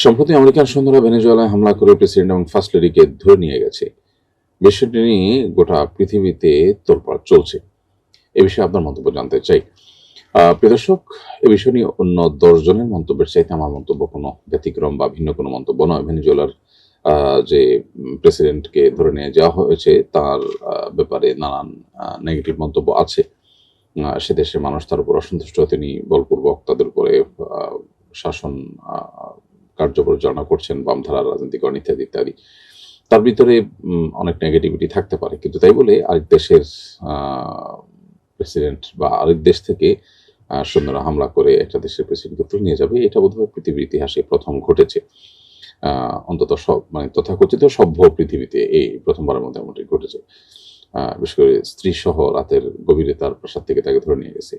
সম্প্রতি আমেরিকান সৈন্যরা ভেনেজুয়েলায় হামলা করে প্রেসিডেন্ট এবং ফার্স্ট লেডিকে ধরে নিয়ে গেছে। বিষয়টি নিয়ে গোটা পৃথিবীতে তোলপাড় চলছে। এ বিষয়ে আপনার মন্তব্য জানতে চাই। প্রিয় দর্শক, এ বিষয় নিয়ে অন্য 10 জনের মন্তব্যের চাইতে আমার মন্তব্য কোনো ব্যতিক্রম বা ভিন্ন কোনো মন্তব্য নয়। ভেনেজুয়েলার যে প্রেসিডেন্টকে ধরে নিয়ে যাওয়া হয়েছে তার ব্যাপারে নানান নেগেটিভ মন্তব্য আছে। সে দেশের মানুষ তার উপর অসন্তুষ্ট, তিনি বলপূর্বক তাদের উপরে শাসন কার্য পরিচালনা করছেন, বামধারার রাজনীতি করেন ইত্যাদি ইত্যাদি। তার ভিতরে অনেক নেগেটিভিটি থাকতে পারে, কিন্তু তাই বলে আরেক দেশের প্রেসিডেন্ট বা আরেক দেশ থেকে সৈন্যরা হামলা করে একটা দেশের প্রেসিডেন্টকে তুলে নিয়ে যাবে, এটা বোধহয় পৃথিবীর ইতিহাসে প্রথম ঘটেছে। অন্তত সব মানে তথাকথিত সভ্য পৃথিবীতে এই প্রথমবারের মধ্যে এমনটি ঘটেছে। বিশেষ করে স্ত্রী সহ রাতের গভীরে তার প্রাসাদ থেকে তাকে ধরে নিয়ে গেছে।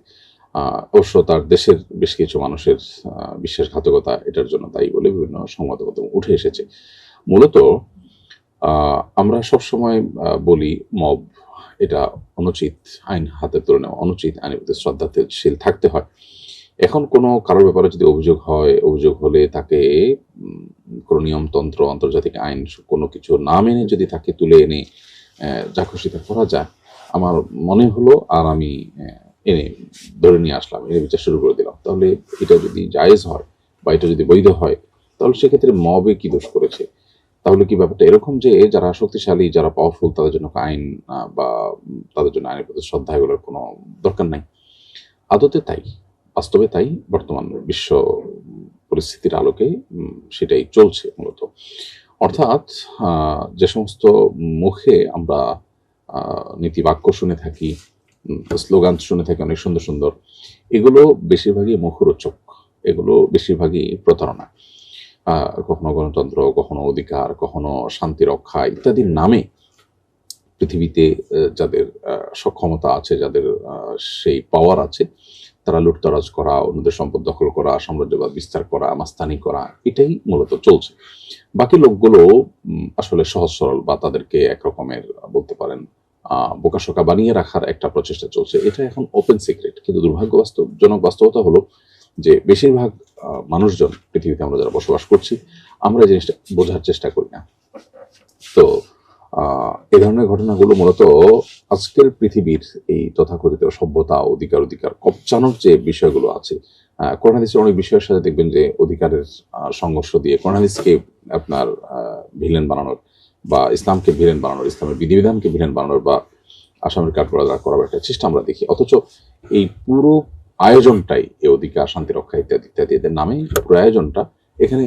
অবশ্য তার দেশের বেশ কিছু মানুষের বিশ্বাসঘাতকতা এটার জন্য দায়ী বলে বিভিন্ন সংবাদ মাধ্যম উঠে এসেছে। মূলত আমরা সবসময় বলি মব এটা অনুচিত, আইন হাতে তুলে নেওয়া অনুচিত, আইনের প্রতি শ্রদ্ধাশীল থাকতে হয়। এখন কোনো কারোর ব্যাপারে যদি অভিযোগ হয়, অভিযোগ হলে তাকে কোনো নিয়মতন্ত্র, আন্তর্জাতিক আইন কোনো কিছু না মেনে যদি তাকে তুলে এনে যা খুশি তা করা যায়, আমার মনে হলো আর আমি এনে ধরে নিয়ে আসলাম, এনে বিচার শুরু করে দিলাম, তাহলে এটা যদি জায়েজ হয় বা এটা যদি বৈধ হয়, তাহলে সেক্ষেত্রে মবে কি দোষ করেছে? তাহলে কি ব্যাপারটা এরকম যে যারা শক্তিশালী, যারা পাওয়ারফুল, তাদের জন্য আইন বা তাদের জন্য আইনের প্রতি শ্রদ্ধা এগুলোর কোনো দরকার নাই? আদতে তাই, বাস্তবে তাই। বর্তমান বিশ্ব পরিস্থিতির আলোকে সেটাই চলছে মূলত। অর্থাৎ যে সমস্ত মুখে আমরা নীতিবাক্য শুনে থাকি, স্লোগান শুনে থাকি অনেক সুন্দর সুন্দর, এগুলো বেশিরভাগই মুখরোচক, এগুলো বেশিরভাগই প্রতারণা। কখনো গণতন্ত্র, কখনো অধিকার, কখনো শান্তি রক্ষা ইত্যাদির নামে পৃথিবীতে যাদের সক্ষমতা আছে, যাদের সেই পাওয়ার আছে, তারা লুটতরাজ করা, অন্যদের সম্পদ দখল করা, সাম্রাজ্যবাদ বিস্তার করা, মাস্তানি করা, এটাই মূলত চলছে। বাকি লোকগুলো আসলে সহজ সরল বা তাদেরকে একরকমের বলতে পারেন বোকাশোকা বানিয়ে রাখার একটা প্রচেষ্টা চলছে। এটা এখন ওপেন সিক্রেট। কিন্তু দুর্ভাগ্যজনক বাস্তবতা হলো যে বেশিরভাগ মানুষজন পৃথিবীতে আমরা যারা বসবাস করছি, আমরা এই জিনিসটা বোঝার চেষ্টা করি না। তো এই ধরনের ঘটনাগুলো মূলত আজকের পৃথিবীর এই তথাকথিত সভ্যতা, অধিকার কবচানোর যে বিষয়গুলো আছে, কোরআন হাদিসের অনেক বিষয়ের সাথে দেখবেন যে অধিকারের সংঘর্ষ দিয়ে কোরআন হাদিসকে আপনার ভিলেন বানানোর বা ইসলামকে ভিলেন বানানোর, ইসলামের বিধিবিধানকে ভিলেন বানানোর বা আসামের কাঠগড়া করার একটা চেষ্টা আমরা দেখি। অথচ এই পুরো আয়োজনটাই এই অধিকার, শান্তি রক্ষা ইত্যাদি ইত্যাদি এদের নামে পুরো আয়োজনটা, এখানে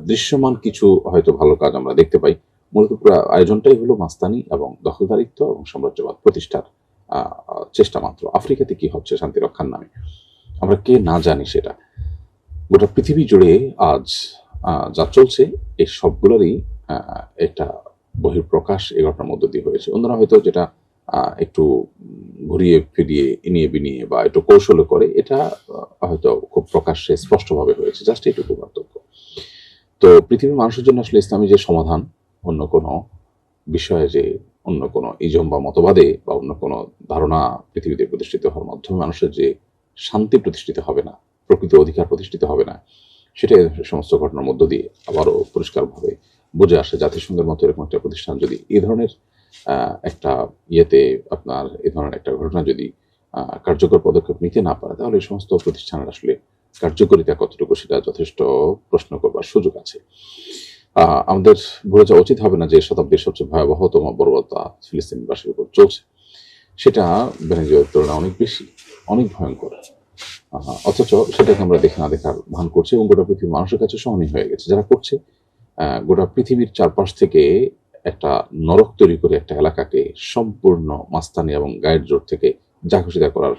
দৃশ্যমান কিছু হয়তো ভালো কাজ আমরা দেখতে পাই। মূলত পুরো আয়োজনটাই হলো মাস্তানি এবং দখলদারিত্ব এবং সাম্রাজ্যবাদ প্রতিষ্ঠার চেষ্টা মাত্র। আফ্রিকাতে কি হচ্ছে শান্তি রক্ষার নামে, আমরা কে না জানি সেটা। গোটা পৃথিবী জুড়ে আজ যা চলছে এই সবগুলোরই একটা বহিঃপ্রকাশ এই ঘটনার মধ্য দিয়ে হয়েছে। অন্যরা হয়তো যেটা একটু ঘুরিয়ে ফিরিয়ে ইনিয়ে বিনিয়ে বা একটু কৌশলে করে, এটা হয়তো খুব প্রকাশ্যে স্পষ্টভাবে হয়েছে, জাস্ট এইটুকু পার্থক্য। তো পৃথিবীর মানুষের জন্য আসলে ইসলামী যে সমাধান, অন্য কোনো বিষয়ে যে অন্য কোনো ইজম বা মতবাদে বা অন্য কোনো ধারণা পৃথিবীতে প্রতিষ্ঠিত হওয়ার মাধ্যমে মানুষের যে শান্তি প্রতিষ্ঠিত হবে না, প্রকৃত অধিকার প্রতিষ্ঠিত হবে না, সেটা সমস্ত ঘটনার মধ্য দিয়ে আবারও পরিষ্কারভাবে বুঝে আসে। জাতিসংঘের মতো এরকম একটা প্রতিষ্ঠান যদি এই ধরনের একটা ইয়েতে আপনার এই ধরনের একটা ঘটনা যদি কার্যকর পদক্ষেপ নিতে না পারে, তাহলে এই সমস্ত প্রতিষ্ঠানের আসলে কার্যকারিতা কতটুকু সেটা যথেষ্ট প্রশ্ন করবার সুযোগ আছে। আমাদের ভুলে যাওয়া উচিত হবে না যে শতাব্দীর সবচেয়ে ভয়াবহতম বর্বরতা ফিলিস্তিনবাসীর উপর চলছে, সেটা ভেনেজুয়েলার তুলনায় অনেক বেশি, অনেক ভয়ঙ্কর। অথচ সেটাকে আমরা দেখে না দেখার ভান করছি এবং গোটা পৃথিবীর মানুষের কাছে সহনীয় হয়ে গেছে। যারা করছে, গোটা পৃথিবীর চারপাশ থেকে একটা নরক তৈরি করে একটা এলাকাকে সম্পূর্ণ মাস্তানি এবং গায়ের জোর থেকে যা খুশি তা করার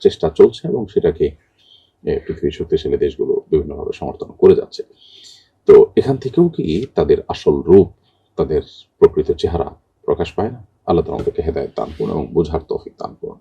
চেষ্টা চলছে এবং সেটাকে পৃথিবীর শক্তিশালী দেশগুলো বিভিন্নভাবে সমর্থন করে যাচ্ছে। তো এখান থেকেও কি তাদের আসল রূপ, তাদের প্রকৃত চেহারা প্রকাশ পায় না? আল্লাহ তাআলা আমাদেরকে হেদায়েত দান করুন এবং বোঝার তৌফিক দান করুন।